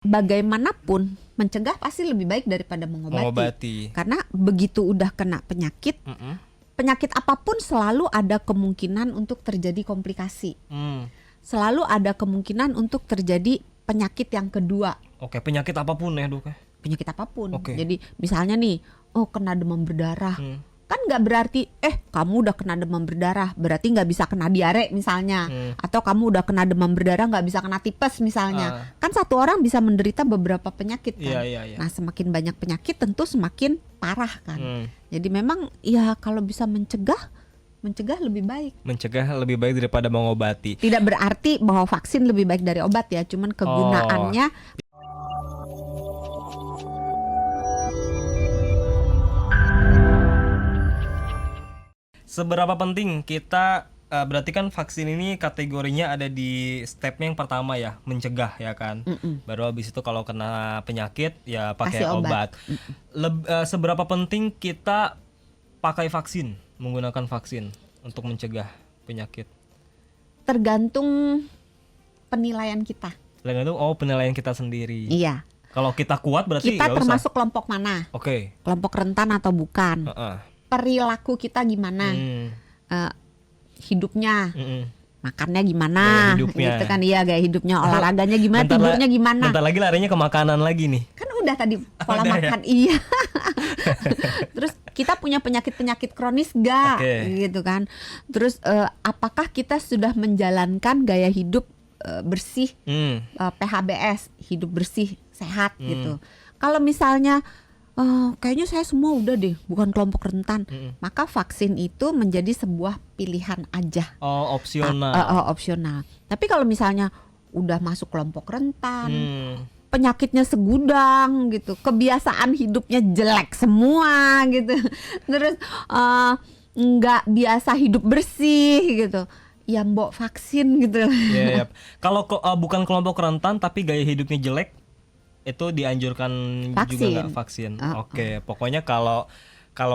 Bagaimanapun mencegah pasti lebih baik daripada mengobati. Karena begitu udah kena penyakit, penyakit apapun selalu ada kemungkinan untuk terjadi komplikasi. Selalu ada kemungkinan untuk terjadi penyakit yang kedua. Oke, penyakit apapun ya dok? Penyakit apapun. Oke. Jadi misalnya nih, kena demam berdarah. Kan nggak berarti kamu udah kena demam berdarah berarti nggak bisa kena diare misalnya, atau kamu udah kena demam berdarah nggak bisa kena tipes misalnya. Kan satu orang bisa menderita beberapa penyakit kan. Iya. Nah semakin banyak penyakit tentu semakin parah kan. Jadi memang ya kalau bisa mencegah lebih baik. Mencegah lebih baik daripada mengobati. Tidak berarti bahwa vaksin lebih baik dari obat ya, cuman kegunaannya. Seberapa penting kita berarti kan vaksin ini kategorinya ada di stepnya yang pertama ya, mencegah ya kan. Baru habis itu kalau kena penyakit ya pakai obat. Seberapa penting kita pakai vaksin, menggunakan vaksin untuk mencegah penyakit? Tergantung penilaian kita. Tergantung penilaian kita sendiri. Iya. Kalau kita kuat berarti kita termasuk kelompok mana? Oke. Kelompok rentan atau bukan? Perilaku kita gimana? Hidupnya, makannya gimana? Gitu kan, iya gaya hidupnya, olahraganya gimana, tidurnya gimana? Bentar lagi larinya ke makanan lagi nih. Kan udah tadi pola makan ya? Iya. Terus kita punya penyakit kronis gak? Gitu kan. Terus apakah kita sudah menjalankan gaya hidup bersih, PHBS, hidup bersih, sehat gitu. Kalau misalnya kayaknya saya semua udah deh, bukan kelompok rentan, maka vaksin itu menjadi sebuah pilihan aja. Opsional. Opsional. Tapi kalau misalnya udah masuk kelompok rentan, penyakitnya segudang gitu, kebiasaan hidupnya jelek semua gitu, terus nggak biasa hidup bersih gitu, ya mbok vaksin gitu. Kalau bukan kelompok rentan tapi gaya hidupnya jelek, itu dianjurkan vaksin. Juga nggak vaksin? Oke, pokoknya kalau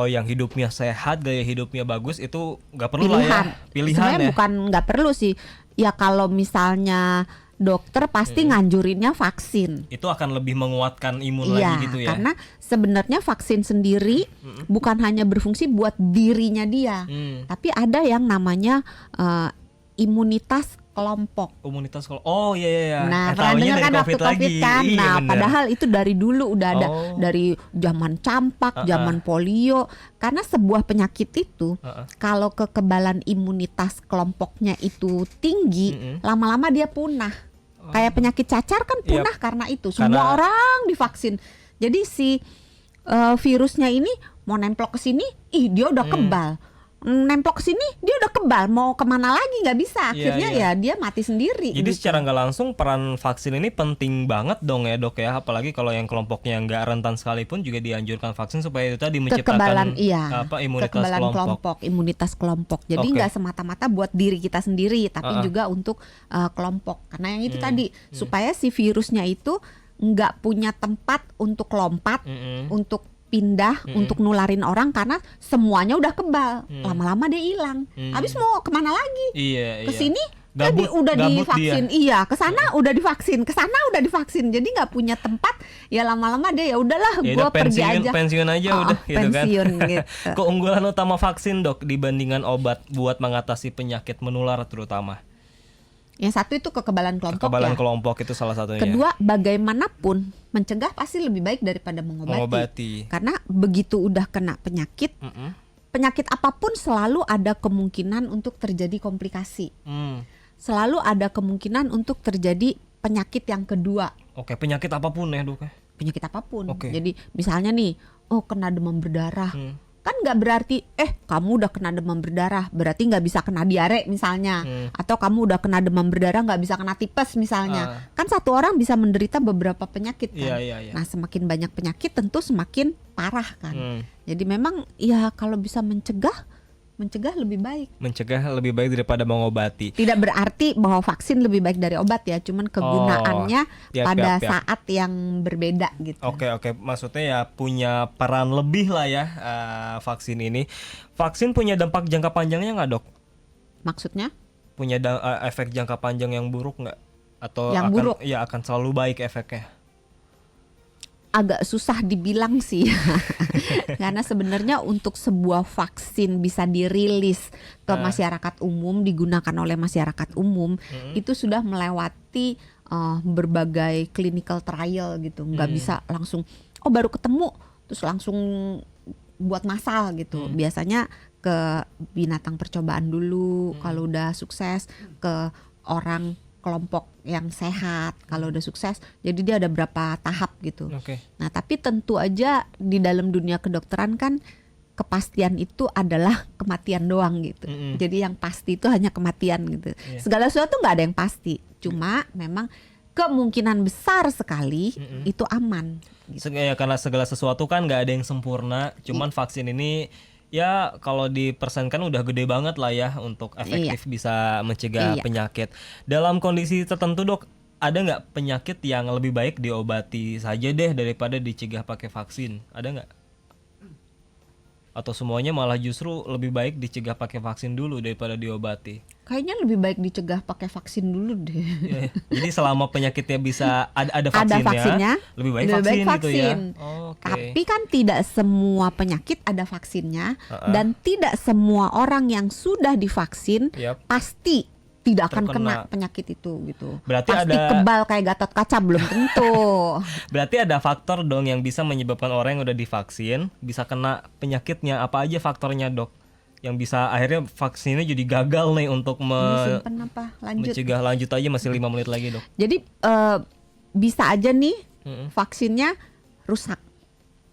yang hidupnya sehat, gaya hidupnya bagus itu nggak perlu lah ya. Pilihan sebenarnya ya. Bukan nggak perlu sih. Ya kalau misalnya dokter pasti nganjurinnya vaksin. Itu akan lebih menguatkan imun lagi gitu ya. Karena sebenarnya vaksin sendiri bukan hanya berfungsi buat dirinya dia, tapi ada yang namanya imunitas kelompok. Iya. Nah, pernah dengar kan waktu COVID kan? Nah, padahal itu dari dulu udah ada, dari zaman campak, zaman polio. Karena sebuah penyakit itu kalau kekebalan imunitas kelompoknya itu tinggi, lama-lama dia punah. Kayak penyakit cacar kan punah karena itu. Semua orang divaksin. Jadi si virusnya ini mau nemplok ke sini, dia udah kebal. Nemplok sini dia udah kebal, mau kemana lagi nggak bisa, akhirnya ya dia mati sendiri. Jadi gitu. Secara nggak langsung peran vaksin ini penting banget dong ya dok ya, apalagi kalau yang kelompoknya nggak rentan sekalipun juga dianjurkan vaksin supaya itu tadi menciptakan imunitas kelompok. Jadi nggak semata-mata buat diri kita sendiri, tapi juga untuk kelompok. Karena yang itu tadi supaya si virusnya itu nggak punya tempat untuk lompat, untuk pindah, untuk nularin orang, karena semuanya udah kebal. Lama-lama dia hilang. Habis mau kemana lagi? Kesini udah divaksin. Iya, kesana udah divaksin, kesana udah divaksin. Jadi nggak punya tempat. Ya lama-lama dia ya udahlah, gue pergi aja. Pensiun aja udah gitu pensiun, kan. Gitu. Keunggulan utama vaksin dok dibandingkan obat buat mengatasi penyakit menular terutama. Yang satu itu kekebalan kelompok. Kekebalan kelompok itu salah satunya. Kedua, bagaimanapun mencegah pasti lebih baik daripada mengobati. Karena begitu udah kena penyakit, penyakit apapun selalu ada kemungkinan untuk terjadi komplikasi. Selalu ada kemungkinan untuk terjadi penyakit yang kedua. Oke, penyakit apapun ya dok? Penyakit apapun. Jadi misalnya nih, kena demam berdarah. Kan nggak berarti kamu udah kena demam berdarah berarti nggak bisa kena diare misalnya, atau kamu udah kena demam berdarah nggak bisa kena tipes misalnya. Kan satu orang bisa menderita beberapa penyakit kan. Nah semakin banyak penyakit tentu semakin parah kan. Jadi memang ya kalau bisa mencegah lebih baik. Mencegah lebih baik daripada mengobati. Tidak berarti bahwa vaksin lebih baik dari obat ya, cuman kegunaannya pada saat yang berbeda gitu. Oke, maksudnya ya punya peran lebih lah ya vaksin ini. Vaksin punya dampak jangka panjangnya nggak dok? Maksudnya? Punya efek jangka panjang yang buruk nggak? Atau yang buruk? Ya akan selalu baik efeknya. agak susah dibilang sih. Karena sebenarnya untuk sebuah vaksin bisa dirilis ke masyarakat umum, digunakan oleh masyarakat umum, itu sudah melewati berbagai clinical trial gitu. Nggak bisa langsung baru ketemu terus langsung buat massal gitu. Biasanya ke binatang percobaan dulu, kalau udah sukses ke orang kelompok yang sehat, kalau udah sukses. Jadi dia ada berapa tahap gitu. Nah, tapi tentu aja di dalam dunia kedokteran kan kepastian itu adalah kematian doang gitu. Jadi yang pasti itu hanya kematian gitu. Segala sesuatu nggak ada yang pasti. Cuma memang kemungkinan besar sekali itu aman. Gitu. Ya, karena segala sesuatu kan nggak ada yang sempurna. Cuman vaksin ini ya kalau dipersenkan udah gede banget lah ya untuk efektif bisa mencegah penyakit. Dalam kondisi tertentu dok, ada nggak penyakit yang lebih baik diobati saja deh daripada dicegah pakai vaksin? Ada nggak? Atau semuanya malah justru lebih baik dicegah pakai vaksin dulu daripada diobati? Kayaknya lebih baik dicegah pakai vaksin dulu deh. Ya, jadi selama penyakitnya bisa ada vaksinnya, lebih baik vaksin gitu ya. Tapi kan tidak semua penyakit ada vaksinnya, dan tidak semua orang yang sudah divaksin pasti tidak akan kena penyakit itu gitu. Berarti pasti kebal kayak Gatot Kaca belum tentu. Berarti ada faktor dong yang bisa menyebabkan orang yang udah divaksin bisa kena penyakitnya. Apa aja faktornya dok? Yang bisa akhirnya vaksinnya jadi gagal nih untuk mencegah. Lanjut aja, masih 5 menit lagi dok. Jadi bisa aja nih vaksinnya rusak.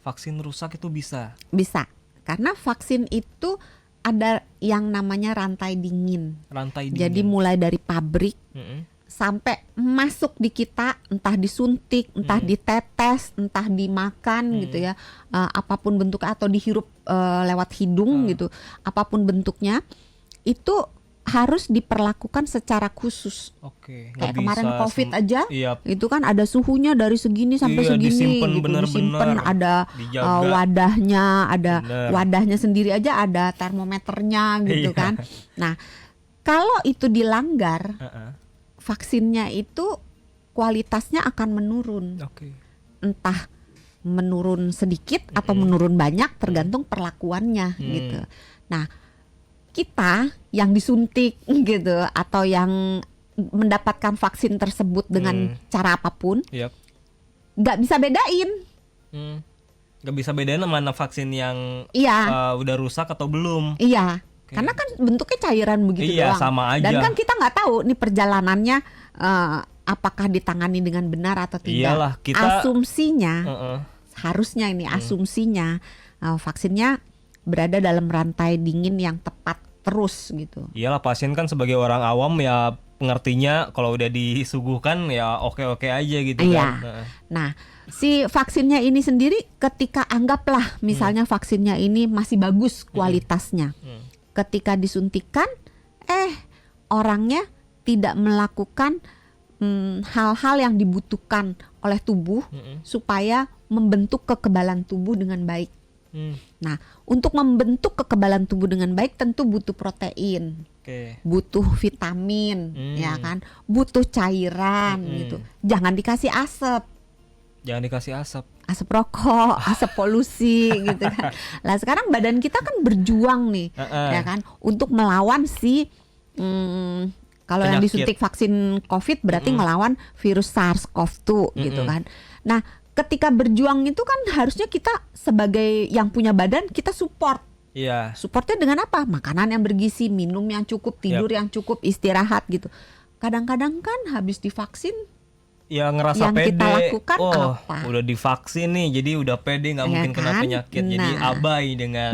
Vaksin rusak itu bisa? Bisa, karena vaksin itu ada yang namanya rantai dingin. Jadi mulai dari pabrik sampai masuk di kita, entah disuntik, entah ditetes, entah dimakan gitu ya, apapun bentuknya, atau dihirup lewat hidung gitu, apapun bentuknya, itu harus diperlakukan secara khusus. Kayak kemarin COVID aja, itu kan ada suhunya dari segini sampai segini, gitu, disimpan, ada wadahnya, wadahnya sendiri aja ada termometernya gitu kan. Nah, kalau itu dilanggar, vaksinnya itu kualitasnya akan menurun. Entah menurun sedikit atau menurun banyak, tergantung perlakuannya gitu. Nah, kita yang disuntik gitu atau yang mendapatkan vaksin tersebut dengan cara apapun, nggak bisa bedain. Nggak bisa bedain mana vaksin yang udah rusak atau belum. Karena kan bentuknya cairan begitu doang. Sama aja. Dan kan kita nggak tahu nih perjalanannya apakah ditangani dengan benar atau tidak. Asumsinya harusnya ini asumsinya vaksinnya berada dalam rantai dingin yang tepat terus gitu. Iyalah, pasien kan sebagai orang awam ya pengertinya kalau udah disuguhkan ya oke-oke aja gitu kan. Nah, si vaksinnya ini sendiri ketika anggaplah misalnya vaksinnya ini masih bagus kualitasnya. Ketika disuntikan orangnya tidak melakukan hal-hal yang dibutuhkan oleh tubuh supaya membentuk kekebalan tubuh dengan baik. Nah, untuk membentuk kekebalan tubuh dengan baik tentu butuh protein, butuh vitamin, ya kan, butuh cairan gitu. Jangan dikasih asap. Asap rokok, asap polusi gitu kan. Lah sekarang badan kita kan berjuang nih, ya kan, untuk melawan si kalau yang disuntik vaksin COVID berarti ngelawan virus SARS-CoV-2 gitu kan. Nah, ketika berjuang itu kan harusnya kita sebagai yang punya badan kita support. Supportnya dengan apa? Makanan yang bergizi, minum yang cukup, tidur yang cukup, istirahat gitu. Kadang-kadang kan habis divaksin ngerasa yang pede. Kita lakukan apa? Udah divaksin nih, jadi udah pede nggak mungkin kena penyakit. Jadi abai dengan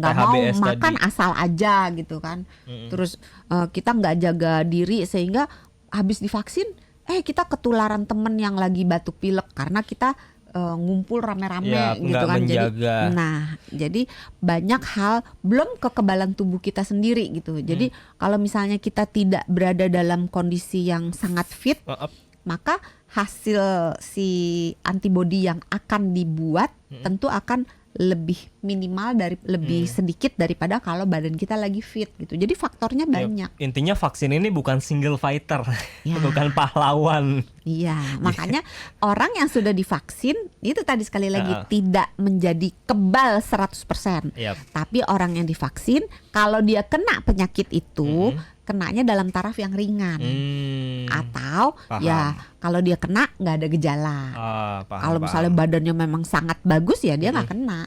nggak mau THBS makan tadi. asal aja gitu kan. Terus kita nggak jaga diri sehingga habis divaksin kita ketularan temen yang lagi batuk pilek karena kita ngumpul rame-rame gitu kan. Jadi banyak hal, belum kekebalan tubuh kita sendiri gitu. Jadi kalau misalnya kita tidak berada dalam kondisi yang sangat fit, maka hasil si antibodi yang akan dibuat tentu akan lebih minimal lebih sedikit daripada kalau badan kita lagi fit gitu. Jadi faktornya banyak. Intinya vaksin ini bukan single fighter, bukan pahlawan. Iya, makanya orang yang sudah divaksin itu tadi sekali lagi tidak menjadi kebal 100%. Tapi orang yang divaksin kalau dia kena penyakit itu kenanya dalam taraf yang ringan. Atau ya kalau dia kena nggak ada gejala. Kalau misalnya badannya memang sangat bagus ya dia nggak kena.